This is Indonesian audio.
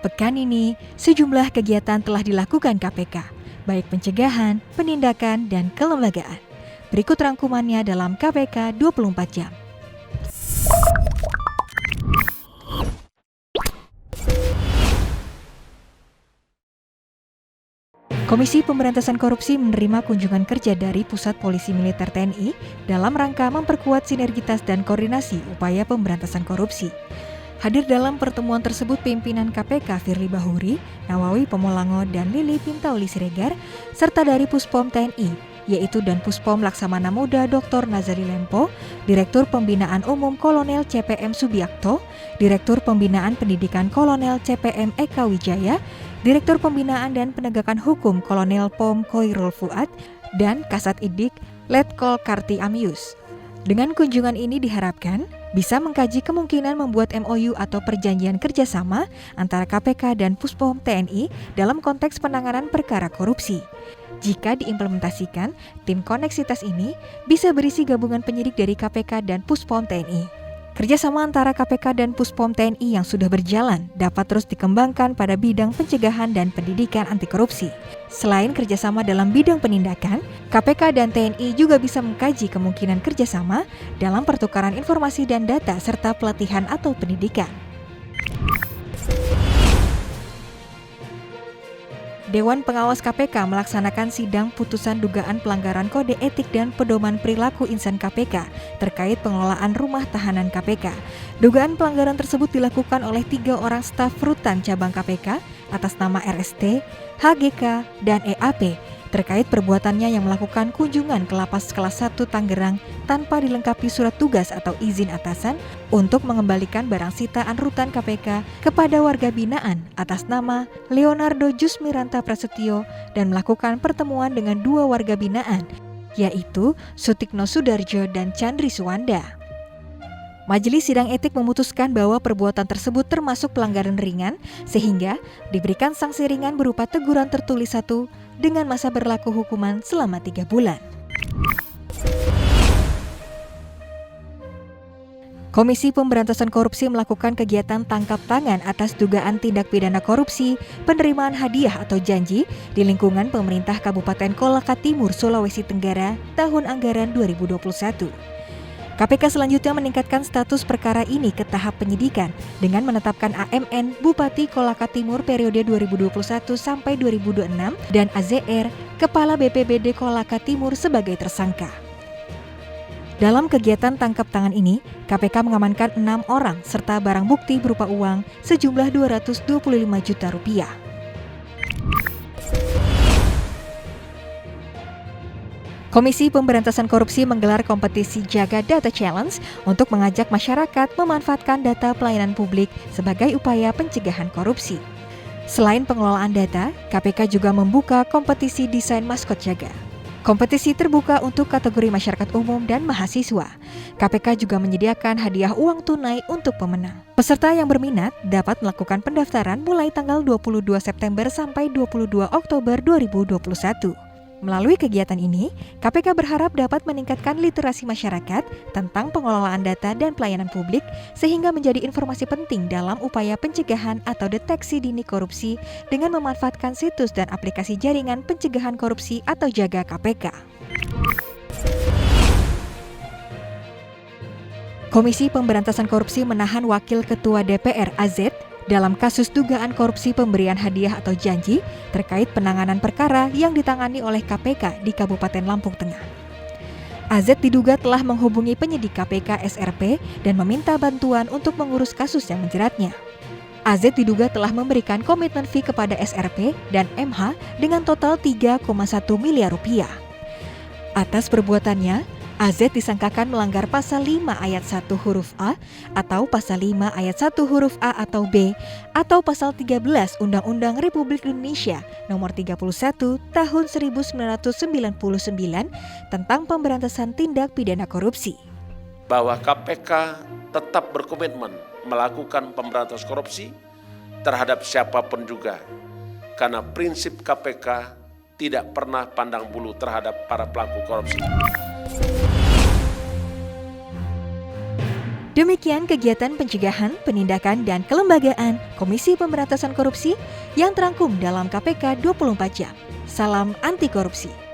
Pekan ini, sejumlah kegiatan telah dilakukan KPK, baik pencegahan, penindakan, dan kelembagaan. Berikut rangkumannya dalam KPK 24 jam. Komisi Pemberantasan Korupsi menerima kunjungan kerja dari Pusat Polisi Militer TNI dalam rangka memperkuat sinergitas dan koordinasi upaya pemberantasan korupsi. Hadir dalam pertemuan tersebut pimpinan KPK Firly Bahuri, Nawawi Pomolango, dan Lili Pintauli Siregar, serta dari Puspom TNI, yaitu Dan Puspom Laksamana Muda Dr. Nazari Lempo, Direktur Pembinaan Umum Kolonel CPM Subiakto, Direktur Pembinaan Pendidikan Kolonel CPM Eka Wijaya, Direktur Pembinaan dan Penegakan Hukum Kolonel POM Khoirul Fuad, dan Kasat Idik Letkol Karti Amius. Dengan kunjungan ini diharapkan bisa mengkaji kemungkinan membuat MOU atau perjanjian kerjasama antara KPK dan Puspom TNI dalam konteks penanganan perkara korupsi. Jika diimplementasikan, tim koneksitas ini bisa berisi gabungan penyidik dari KPK dan Puspom TNI. Kerjasama antara KPK dan Puspom TNI yang sudah berjalan dapat terus dikembangkan pada bidang pencegahan dan pendidikan anti korupsi. Selain kerjasama dalam bidang penindakan, KPK dan TNI juga bisa mengkaji kemungkinan kerjasama dalam pertukaran informasi dan data serta pelatihan atau pendidikan. Dewan Pengawas KPK melaksanakan sidang putusan dugaan pelanggaran kode etik dan pedoman perilaku insan KPK terkait pengelolaan rumah tahanan KPK. Dugaan pelanggaran tersebut dilakukan oleh 3 orang staf rutan cabang KPK atas nama RST, HGK, dan EAP terkait perbuatannya yang melakukan kunjungan ke lapas kelas 1 Tangerang tanpa dilengkapi surat tugas atau izin atasan untuk mengembalikan barang sitaan rutan KPK kepada warga binaan atas nama Leonardo Jusmiranta Prasetyo dan melakukan pertemuan dengan 2 warga binaan, yaitu Sutikno Sudarjo dan Chandri Suwanda. Majelis Sidang Etik memutuskan bahwa perbuatan tersebut termasuk pelanggaran ringan sehingga diberikan sanksi ringan berupa teguran tertulis 1 dengan masa berlaku hukuman selama 3 bulan. Komisi Pemberantasan Korupsi melakukan kegiatan tangkap tangan atas dugaan tindak pidana korupsi, penerimaan hadiah atau janji di lingkungan pemerintah Kabupaten Kolaka Timur, Sulawesi Tenggara tahun anggaran 2021. KPK selanjutnya meningkatkan status perkara ini ke tahap penyidikan dengan menetapkan AMN Bupati Kolaka Timur periode 2021 sampai 2026 dan AZR Kepala BPBD Kolaka Timur sebagai tersangka. Dalam kegiatan tangkap tangan ini, KPK mengamankan 6 orang serta barang bukti berupa uang sejumlah 225 juta rupiah. Komisi Pemberantasan Korupsi menggelar kompetisi Jaga Data Challenge untuk mengajak masyarakat memanfaatkan data pelayanan publik sebagai upaya pencegahan korupsi. Selain pengelolaan data, KPK juga membuka kompetisi desain maskot Jaga. Kompetisi terbuka untuk kategori masyarakat umum dan mahasiswa. KPK juga menyediakan hadiah uang tunai untuk pemenang. Peserta yang berminat dapat melakukan pendaftaran mulai tanggal 22 September sampai 22 Oktober 2021. Melalui kegiatan ini, KPK berharap dapat meningkatkan literasi masyarakat tentang pengelolaan data dan pelayanan publik sehingga menjadi informasi penting dalam upaya pencegahan atau deteksi dini korupsi dengan memanfaatkan situs dan aplikasi jaringan pencegahan korupsi atau Jaga KPK. Komisi Pemberantasan Korupsi menahan Wakil Ketua DPR AZ dalam kasus dugaan korupsi pemberian hadiah atau janji terkait penanganan perkara yang ditangani oleh KPK di Kabupaten Lampung Tengah. AZ diduga telah menghubungi penyidik KPK SRP dan meminta bantuan untuk mengurus kasus yang menjeratnya. AZ diduga telah memberikan komitmen fee kepada SRP dan MH dengan total 3,1 miliar rupiah. Atas perbuatannya, AZ disangkakan melanggar pasal 5 ayat 1 huruf A atau pasal 5 ayat 1 huruf A atau B atau pasal 13 Undang-Undang Republik Indonesia nomor 31 tahun 1999 tentang pemberantasan tindak pidana korupsi. Bahwa KPK tetap berkomitmen melakukan pemberantasan korupsi terhadap siapapun juga karena prinsip KPK tidak pernah pandang bulu terhadap para pelaku korupsi. Demikian kegiatan pencegahan, penindakan, dan kelembagaan Komisi Pemberantasan Korupsi yang terangkum dalam KPK 24 jam. Salam anti korupsi.